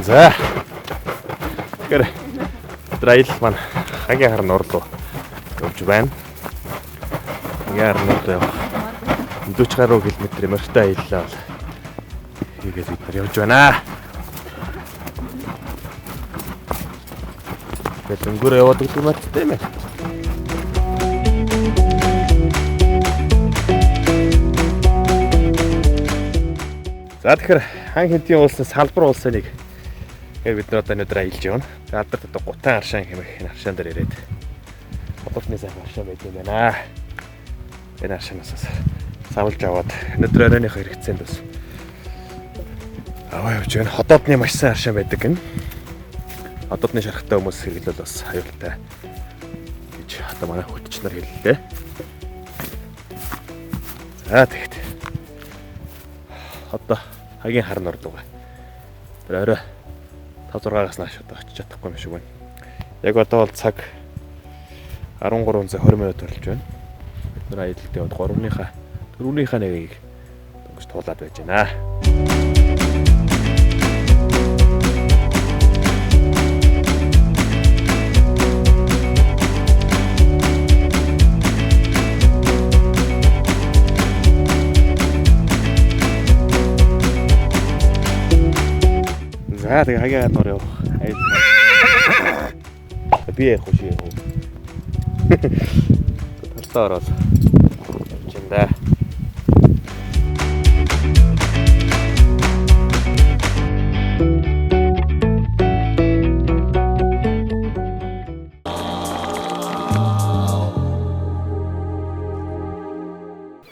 За. Тэгэхээр трейл маань хагийн харн орлоо явж байна. Хагийн харн орлоо явах 40 гаруй км морьтой аяллаа бол хийгээд бид нар явж байна. Тэгээд өнгөрөө яваад гэдэг юм аа тийм ээ. За тэгэхээр хан хэнтийн улсын салбар улсыг бид нар одоо өнөөдөр аялж явна. За алдарт одоо Гутаан аршаан хэмээх энэ аршаан дээр ирээд одоосны сайхан аршаан байт юм байна. Энэ аршаанаас савлж аваад өнөөдөр оройныхоо хэрэгцээнд бас аваа явж байна. Ходоодны маш сайн аршаан байдаг гэн. Ходоодны шархтай хүмүүс хэрэглэл бас аюултай гэж одоо манай хөтч нар хэллээ. За тэгэхэд одоо хагийн харн орлого. Тэр орой 5-6-аас нааш одоо очиж чадахгүй юм шиг байна. Яг одоо бол цаг 13:20 минут болж байна. Бид нар аялалд яваад 4-ийнхаа нэгийг дөнгөж туулаад байж байна. За тэгээ хагийн харн орё. Би яг хөшөө. Тартаа ороод явчихна.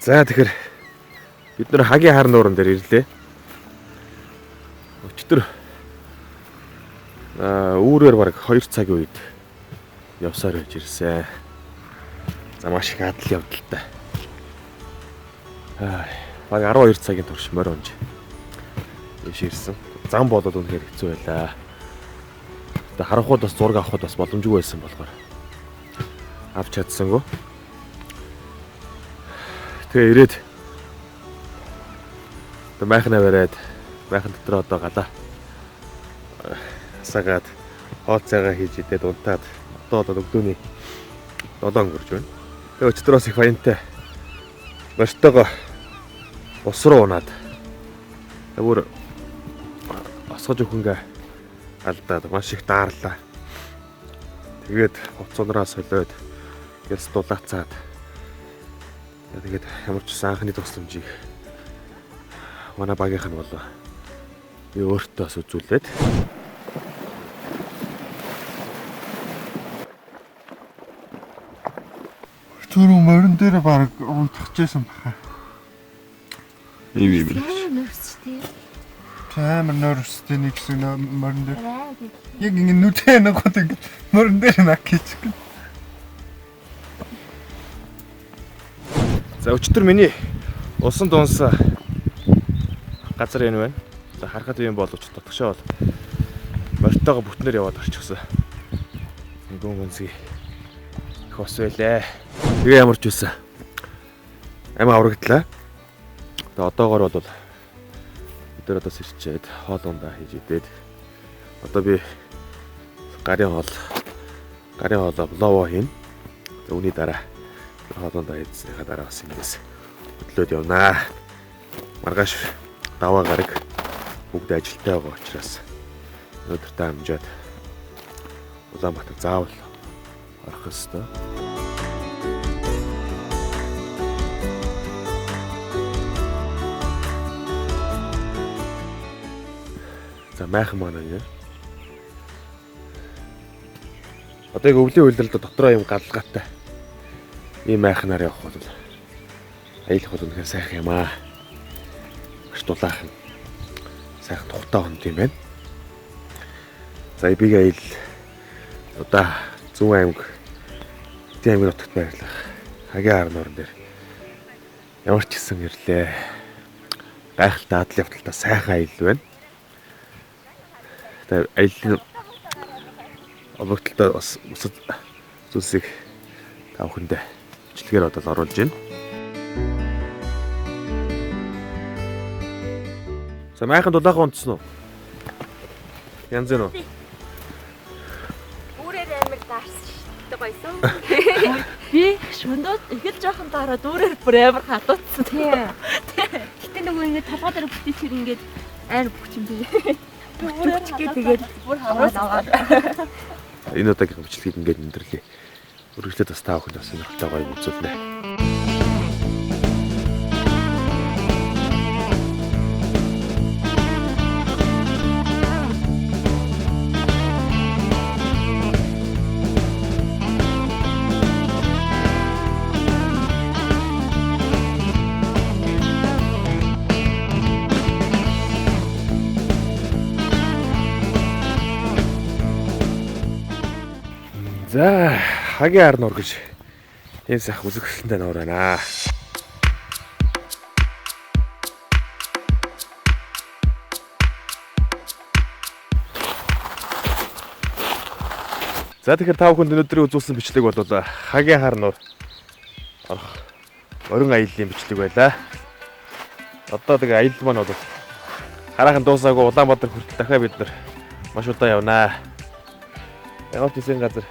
За тэгэхээр бид нар хагийн харн нууран дээр ирлээ. Өчтөр үүрээр бараг 2 цагийн үед явсаар байж ирсэн. За маш их адал явдалтай. Бараг 12 цагийн турш морь унж ийш ирсэн. Зам болоод үнэхээр хэцүү байлаа. Тэгээ харанхууд бас зураг авахд бас боломжгүй байсан болохоор авч чадсангүй. Тэгээ ирээд одоо майхнаа бариад майхан дотор одоо галаа асаагаад хооцаагаа хийж идээд унтаад одоо өглөөний 7 өнгөрч байна. Тэгээ өчтөрөөс их баянтай морьтойгоо ус руу унаад өөр осгож өгөнгөө алдаад маш их daарлаа. Тэгээд хуцуунараа солиод гялс дулаацаад тэгээд ямар ч анхны тусламжийг манай багийнх нь болоо би өөртөө үзүүлээд түрүү морин дээр баг унтчихжсэн баха. Ийм. Тэмэр нөрстэй нэг зүйл морин дээр. Яг ингэ нүдээ нэгот ингэ морин дээр накич. За өчтөр миний усан дуунсаа газар энэ байна. За харахад юм боловч дотгошоо бол морьтойгоо бүтнээр яваад орчихсон. Гүнзгий их ус байлаа. Тэгээ ямар ч байсан. Амаа аврагдлаа. Тэгээ одоогоор бол бид нар одоо сэрчээд хоол ундаа хийж идээд одоо би гарын хоолоо лово хийн. Үүний дараа хоол ундаа хийснийхаа дараа бас ингэс хөдлөөд явнаа. Маргааш даваа гараг бүгд ажилтаа байгаа учраас өнөөдөртөө амжаад Улаанбаатар заавал орох ёстой. За майхан маань ингэ. Одоо яг өвлийн үйлдэлд дотроо юм галгаатай. Ийм майхнаар явах бол аялах бол үнэхээр сайхан юм аа. Маш дулаахан. Сайхан тухтай хонд юм байна. За биг аял одоо Зүүн аймаг Эдийн аймгийн нутагт байрлах хагийн харн орон дээр ямар ч гэсэн ирлээ. Гайхалтай адал явдалтай сайхан аялал байна. Тэгээ аяллаа обогтолтой бас бусад зүйлсийг та бүхэндээ бичлэгээр бодол оруулж байна. За майхан дулаахан унтсан уу? Янз нь уу? Үүрээр амир даарсан шүү дээ гоёсон. Би шөнөд ихэд жоохон дараа дүүрээр бүр амар хатуутсан. Тийм. Гэтэ нөгөө ингээд толгой дээр бүтээчээр ингээд амар бүхчин бий. Бүхчгээ тэгээд бүр хамаас аваад. Энэ удаагийн бичлэгийг ингээд өндөрлөе. Үргэлжлээд бас таа бүхэнд бас сонирхолтой гоё үзүүлнэ. За, хагийн ар нуур гэж энэ сайх үзэгсэлтэй нуур байна. За тэгэхээр та бүхэнд өнөөдрийн үзүүлсэн бичлэг бол хагийн хар нуур орох орон аяллаа бичлэг байлаа. Одоо тэгээ аялал маань бол хараахан дуусаагүй Улаанбаатар хүртэл дахиад бид нар маш удаа явнаа. Яг л тийм газар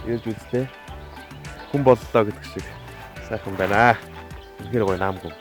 ирж үзлээ. Хүн боллоо гэдэг шиг сайхан байна. Үнэхээр гоё наамгүй.